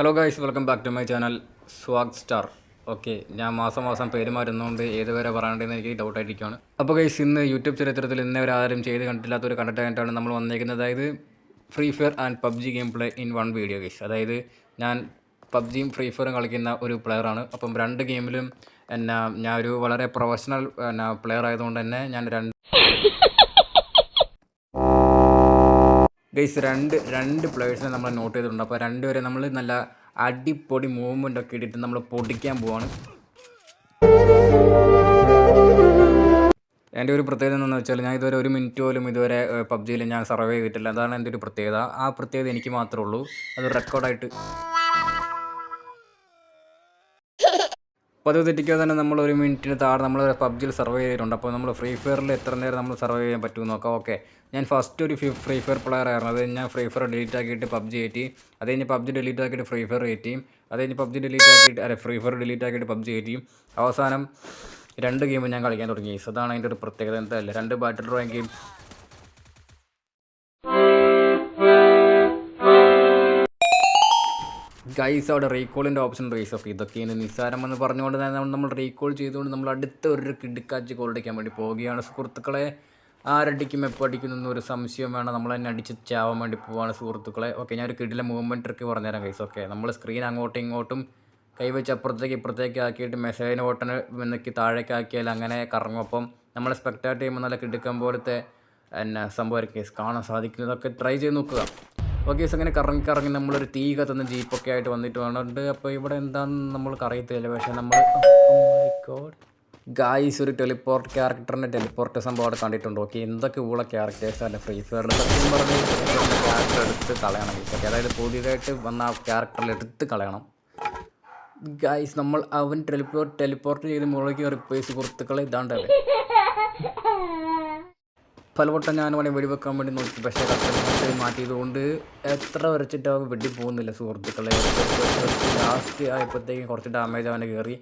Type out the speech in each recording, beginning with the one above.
Hello guys, welcome back to my channel swag star. Okay, ഞാൻ മാസം പേര് മാറുന്നതുകൊണ്ട് ഏതുവരെ പറയേണ്ടതെന്ന് എനിക്ക് ഡൗട്ടായിരിക്കുകയാണ്. അപ്പോൾ ഗൈസ്, ഇന്ന് യൂട്യൂബ് ചരിത്രത്തിൽ ഇന്നേ വരെ ആരും ചെയ്ത് കണ്ടിട്ടില്ലാത്തൊരു കണ്ടന്റായിട്ടാണ് നമ്മൾ വന്നിരിക്കുന്നത്. അതായത് free fire and PUBG game play in one video guys. അതായത് ഞാൻ പബ്ജിയും ഫ്രീ ഫയറും കളിക്കുന്ന ഒരു പ്ലെയറാണ്. അപ്പം രണ്ട് ഗെയിമിലും ഞാൻ ഒരു വളരെ പ്രൊഫഷണൽ പ്ലെയർ ആയതുകൊണ്ട് തന്നെ ഞാൻ ഗൈസ് രണ്ട് പ്ലേയേഴ്സിനെ നമ്മൾ നോട്ട് ചെയ്തിട്ടുണ്ട്. അപ്പോൾ രണ്ടുപേരെ നമ്മൾ നല്ല അടിപൊളി മൂവ്മെൻ്റ് ഒക്കെ ഇട്ടിട്ട് നമ്മൾ പൊടിക്കാൻ പോവാണ്. എൻ്റെ ഒരു പ്രത്യേകത എന്താണെന്ന് വെച്ചാൽ, ഞാൻ ഇതുവരെ 1 മിനിറ്റ് പോലും ഇതുവരെ പബ്ജിയിൽ ഞാൻ സർവൈവ് ചെയ്തിട്ടില്ല. അതാണ് എൻ്റെ ഒരു പ്രത്യേകത. ആ പ്രത്യേകത എനിക്ക് മാത്രമേ ഉള്ളൂ. അത് റെക്കോർഡായിട്ട് അപ്പോൾ അത് തെറ്റിക്കാതെ തന്നെ നമ്മൾ 1 മിനിറ്റിന് താഴെ നമ്മൾ പബ്ജിയിൽ സർവൈവ് ചെയ്തിട്ടുണ്ട്. അപ്പോൾ നമ്മൾ ഫ്രീ ഫയറിൽ എത്ര നേരം നമ്മൾ സർവൈവ് ചെയ്യാൻ പറ്റുമെന്ന് നോക്കാം. ഓക്കെ, ഞാൻ ഫസ്റ്റ് ഒരു ഫ്രീ ഫയർ പ്ലെയർ ആയിരുന്നു. അത് ഞാൻ ഫ്രീ ഫയർ ഡിലീറ്റ് ആക്കിയിട്ട് പബ്ജി കയറ്റി, അത് കഴിഞ്ഞ് പബ്ജി ഡിലീറ്റ് ആക്കിയിട്ട് ഫ്രീ ഫയർ കയറ്റിയും, അത് കഴിഞ്ഞ് പബ്ജി ഡിലീറ്റ് ആക്കിയിട്ട് ഫ്രീ ഫയർ ഡിലീറ്റ് ആക്കിയിട്ട് പബ്ജി കയറ്റിയും അവസാനം 2 ഗെയിം ഞാൻ കളിക്കാൻ തുടങ്ങി. അതാണ് അതിൻ്റെ ഒരു പ്രത്യേകത. എന്തല്ല 2 ബാറ്റിൽ റോയൽ ഗെയിം. ഗൈസ്, അവിടെ റീകോളിൻ്റെ ഓപ്ഷൻ റേസ് ഓഫ് ഇതൊക്കെയാണ് നിസ്സാരമെന്ന് പറഞ്ഞുകൊണ്ട് തന്നെ നമ്മൾ റീകോൾ ചെയ്തുകൊണ്ട് നമ്മൾ അടുത്ത ഒരു കിടുക്കാച്ച് ഗോൾ അടിക്കാൻ വേണ്ടി പോവുകയാണ് സുഹൃത്തുക്കളെ. ആരടിക്കും എപ്പോൾ അടിക്കും എന്നൊരു സംശയം വേണം. നമ്മൾ തന്നെ അടിച്ച് ചാവാൻ വേണ്ടി പോവാണ് സുഹൃത്തുക്കളെ. ഓക്കെ, ഞാനൊരു കിടിലെ മൂവ്മെൻറ്റ് ട്രിക്ക് പറഞ്ഞുതരാം ഗൈസ്. ഓക്കെ, നമ്മൾ സ്ക്രീൻ അങ്ങോട്ടും ഇങ്ങോട്ടും കൈവച്ച് ഇപ്പുറത്തേക്ക് ആക്കിയിട്ട് മെസ്സേജിന് ബട്ടൺ നിന്നൊക്കെ താഴേക്ക് ആക്കിയാൽ അങ്ങനെ കറങ്ങും. അപ്പം നമ്മൾ സ്പെക്ടാറ്റ് ചെയ്യുമ്പോൾ നല്ല കിടുക്കം പോലത്തെ സംഭവമായിരിക്കും കാണാൻ സാധിക്കും. ഇതൊക്കെ ട്രൈ ചെയ്ത് നോക്കുക. ഓക്കെ, അങ്ങനെ കറങ്ങി നമ്മളൊരു തീ കത്തുന്ന ജീപ്പൊക്കെ ആയിട്ട് വന്നിട്ട് വേണമുണ്ട്. അപ്പോൾ ഇവിടെ എന്താണെന്ന് നമ്മൾക്ക് അറിയത്തില്ല. പക്ഷേ നമ്മൾ ഗായ്സ് ഒരു ടെലിപ്പോർട്ട് ക്യാരക്ടറിൻ്റെ ടെലിപ്പോർട്ട് സംഭവം അവിടെ കണ്ടിട്ടുണ്ട്. ഓക്കെ, എന്തൊക്കെ ഉള്ള ക്യാരക്ടേഴ്സ് അല്ല ഫ്രീ ഫയറിൽ. സത്യം പറഞ്ഞ് ക്യാരക്ടർ എടുത്ത് കളയണം ഗൈസ്. അതായത് പുതിയതായിട്ട് വന്ന ആ ക്യാരക്ടറിൽ എടുത്ത് കളയണം ഗായ്സ്. നമ്മൾ അവൻ ടെലിപ്പോർട്ട് ചെയ്ത് മുകളിലേക്ക് റിപ്ലേസ് സുഹൃത്തുക്കളെ ഇതാണ്ടവൻ. പലവട്ടം ഞാൻ അവനെ വെടിവെക്കാൻ വേണ്ടി നോക്കി, പക്ഷേ കസ്റ്റമേഴ്സ് മാറ്റിയതുകൊണ്ട് എത്ര വരച്ചിട്ട് അവൻ വെടി പോകുന്നില്ല സുഹൃത്തുക്കളെ. ലാസ്റ്റ് ആയപ്പോഴത്തേക്കും കുറച്ച് ഡാമേജ് അവനെ കയറി.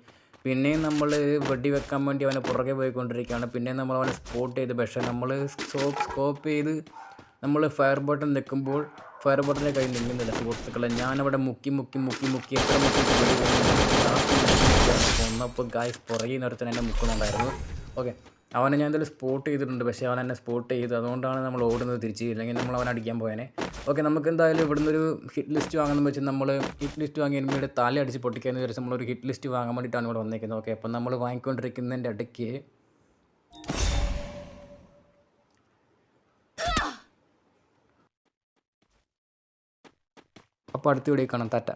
പിന്നെയും നമ്മൾ വെടിവെക്കാൻ വേണ്ടി അവനെ പുറകെ പോയിക്കൊണ്ടിരിക്കുകയാണ്. പിന്നെയും നമ്മൾ അവനെ സ്പോട്ട് ചെയ്ത്, പക്ഷേ നമ്മൾ സ്കോപ്പ് ചെയ്ത് നമ്മൾ ഫയർ ബട്ടൺ നിൽക്കുമ്പോൾ ഫയർ ബട്ടൻ്റെ കയ്യിൽ നിൽക്കുന്നില്ല സുഹൃത്തുക്കളെ. ഞാനവിടെ മുക്കി എത്ര ഒന്നപ്പോൾ ഗായ്സ് പുറകെ നിർത്താൻ എന്നെ മുക്കുന്നുണ്ടായിരുന്നു. ഓക്കെ, അവനെ ഞാൻ എന്തായാലും സ്പോട്ട് ചെയ്തിട്ടുണ്ട്, പക്ഷേ അവൻ എന്നെ സ്പോട്ട് ചെയ്തു. അതുകൊണ്ടാണ് നമ്മൾ ഓടുന്നത് തിരിച്ച്. ഇല്ലെങ്കിൽ നമ്മൾ അവനെ അടിക്കാൻ പോയേനെ. ഓക്കെ, നമുക്ക് എന്തായാലും ഇവിടുന്ന് ഒരു ഹിറ്റ് ലിസ്റ്റ് വാങ്ങുന്നത് വെച്ച് നമ്മൾ ഹിറ്റ് ലിസ്റ്റ് വാങ്ങി എനിമിയുടെ തല അടിച്ച് പൊട്ടിക്കാമെന്ന് വിചാരിച്ച് നമ്മളൊരു ഹിറ്റ് ലിസ്റ്റ് വാങ്ങാൻ വേണ്ടിയിട്ടാണ് ഇവിടെ വന്നിരിക്കുന്നത്. ഓക്കെ, അപ്പം നമ്മൾ വാങ്ങിക്കൊണ്ടിരിക്കുന്നതിൻ്റെ ഇടയ്ക്ക് അപ്പോൾ അടുത്ത വീഡിയോ കാണാം. ടാറ്റ.